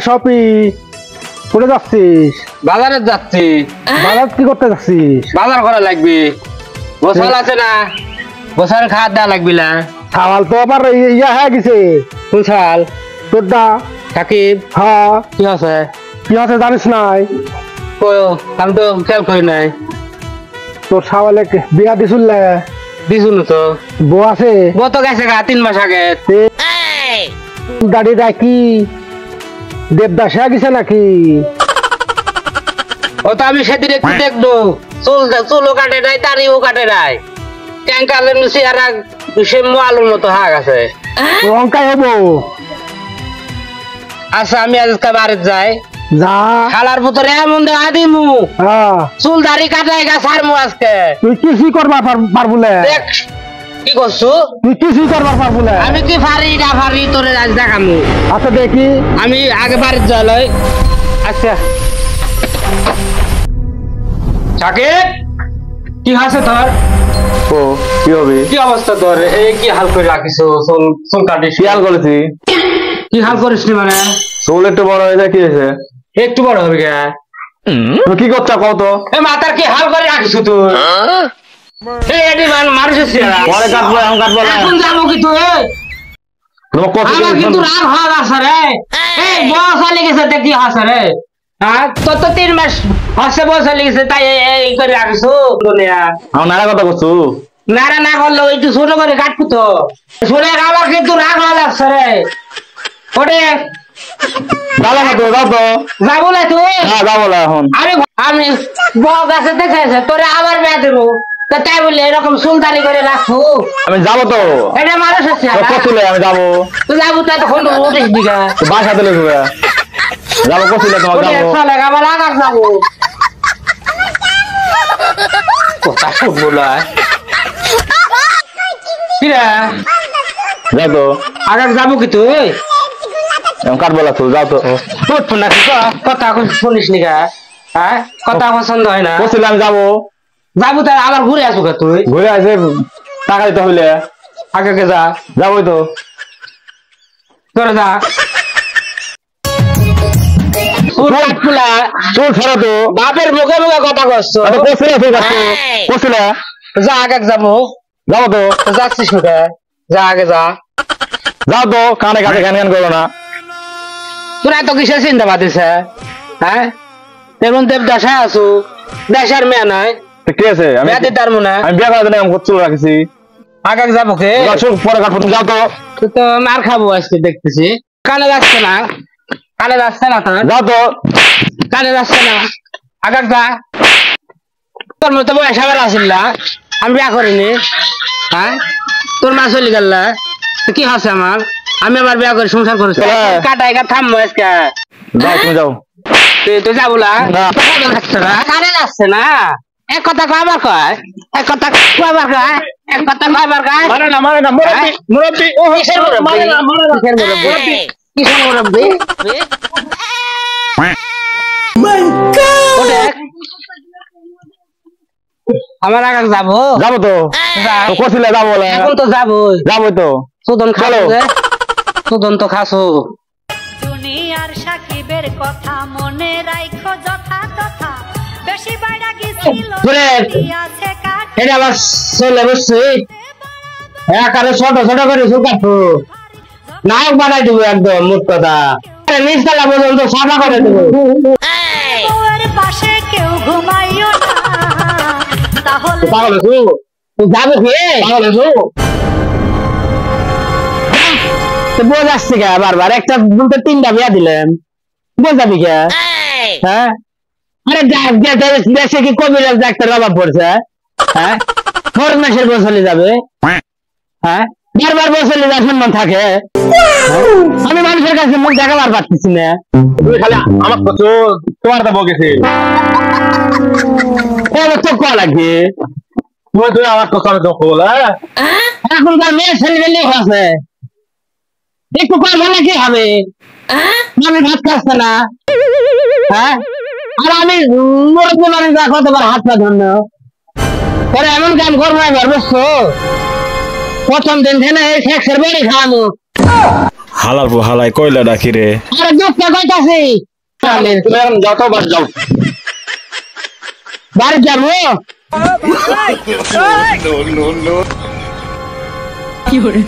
শপি কোথায় যাচ্ছিস? বাজারে যাচ্ছি। বাজার কি করতে যাচ্ছিস? বাজার করা লাগবে, গোসল আছে না, গোসল খাওয়া দেওয়া লাগবে না। ছাওয়াল তো আবার ইয়া হয়ে গেছে। কোন ছাল? তোরটা সাকিব। হ্যাঁ কি আছে? কি আছে জানিস নাই? আমি তো খেয়াল করি নাই। তোর ছাওয়ালে বিয়া দিছিল দিছু না তো। বউ আছে? বউ তো গেছে গা 3 মাস আগে। দাড়ি কি দেবদাস হয়ে গেছে নাকি? ও তো আমি সেদিন একটু দেখবো, চুলও কাটে নাই, দাড়িও কাটে নাই, ট্যাঙ্কালের চেহারা সে আলুর মতো হাগ আছে। লঙ্কাই হবো। আচ্ছা আমি আজকে বাড়িতে যাই, যা খালার ভিতরে এমন দেখা দিমু, চুল দাড়ি কাটাই গা ছাড়মু আজকে। তুই কিছুই করবার পারবুলে? দেখ কি করছু? তুই কিছুই করবার পারবুলে? আমি কি পারি না পারি তোরে আজ দেখামু। আচ্ছা দেখি, আমি আগে বাড়িতে যাই। আচ্ছা সাকিব, কি আছে তোর? ও কি হবে? কি অবস্থা তোর? এই কি হাল করে রাখিস? চুল কাটিস? খেয়াল করেছি। কি হাল করিস নি মানে? চুল একটু বড় হয়ে যায়, কি হয়েছে? একটু বড় হবে গে। তুমি কি করছো কত? মাথার কি হাল করে রাখিস তুই? মানুষের চেহারা। পরে কাটবো, এখন কাটবো না। এখন যাবো কি তুই? আমার কিন্তু রাগ হওয়ার আছে রে। এই বয়স হয়ে গেছে, কি আছে রে? তোর তো 3 মাস হচ্ছে বয়স হয়ে গেছে, তাই এই করে রাখিস দুনিয়া। আমার নারা কথা করছো? নারা না করলে একটু ছোট করে কাটবো তো। শুনে আমার কিন্তু রাগ হওয়া লাগছে রে। ওরে যাবো না তো, যাও তো। যাবো না তুই? হ্যাঁ যাবো না এখন। আমি বউ গাছে দেখেছে তোরে আবার বিয়া দেবো, তাই বলে এরকম সুলতানি করে রাখবো? আমি যাবো তো। এটা মানুষ আছে। কছিলে আমি যাবো। তুই যাবো তো তখন উঠিস দিঘা বাসা দিলে যাবো, কছিলে তোমাকে যাবো। আমার আগার যাবো। কথা শুনবো না কিরা? যাও তো। আগার যাবো কি তুই? এখন কাটবো না তো, যাও তো। কথা শুনিস নি গা? হ্যাঁ কথা পছন্দ হয় না? কছিলে আমি যাবো। যাবো তাই আবার ঘুরে আসবো কে তুই? ঘুরে আসে টাকা দিতে হইলে আগে যা। যাবোই তো। তোরা যা। চুল ছাড়া তো। বাপের মুখে মুখে কথা করছো। কছিলে যা আগে যাবো। যাবো তো। যাচ্ছিস মুখে, যা আগে যা। যাও তো, কানে কানে গান গান করো না। তোরা তো কিসের চিন্তা পাতিছে? হ্যাঁ তেমন দেবদাসায় আছো, দেশের মেয়ে নয়। ঠিক আছে, আমি বিয়ে করার জন্য চুল রাখছি। আগে যাবো কে? পরে কাটবো, তুমি যাও তো। তুই তো মার খাবো আজকে দেখতেছি। কানে যাচ্ছে না, কানে যাচ্ছে না তোর? যাও তো। কানে যাচ্ছে না, আগে যা। তোর মতো বয়স আবার আসিল না, আমি বিয়া করিনি। হ্যাঁ তোর মা চলে গেল, কি আছে আমার? আমি আবার বিয়া করে সংসার করেছি। কাটাই গা থামবো আজকে। যাও তুমি যাও। তুই যাবো না? কানে যাচ্ছে না, এক কথা কয়বার কয়, এক কথা কয়বার কয়, এক কথা কয়বার কয়। মানে না মুরব্বি মুরব্বি। কিসের মুরব্বি? কিসের মুরব্বি? আমার আগে যাবো। যাবো তো। কছিলে যাবো, এখন তো যাবো। যাবোই তো। সুদন খালো, সুদন তো খাসো। দুনিয়ার সাকিবের কথা মনে রাখো যথা তথা, বেশি বাইরা গিয়েছিল আছে কাট। এটা আবার চলে বসছি, একারে ছোট ছোট করে চুল কাটবো, নায়ক বানাই দেবো একদম। মুখ কথা নিচতলা পর্যন্ত সাদা করে দেবো। বউয়ের পাশে কেউ ঘুমাইও না, তাহলে পাগল তুই যাবো কি? পাগল তুই বোঝাচ্ছি কে? বারবার একটা দুটো 3টা বিয়া দিলেন, বোঝাবি কে? হ্যাঁ আরে দেশে কি কবিরাজ ডাক্তার অভাব পড়ছে? হ্যাঁ ফরমাসের বসলে যাবে। হ্যাঁ বারবার বসলে যা সম্মান থাকে। আমি মানুষের কাছে মুখ দেখাবার পারতেছি না। তুমি খালি আমার কচু, তোমার তো বকেছে। তো ক লাগবে তুমি আমার কথা দেখো বলে। এখনকার মেয়ে ছেলে আছে, একটু কম হলে কি হবে? আমি ভাত খাচ্ছে না। হ্যাঁ আর আমি মুরব্বী মানুষ কতবার হাত পা ধন্য পরে এমন কাম করবো এবার বুঝছো? প্রথম দিন থেকে এই সেক্সের বাড়ি খাওয়ানো। হালার পু হালাই কইলা ডাকি রে আরে দুঃখ কইতাছি তুমি এখন যাও তো বাস যাও বাড়ি যাবো কি hore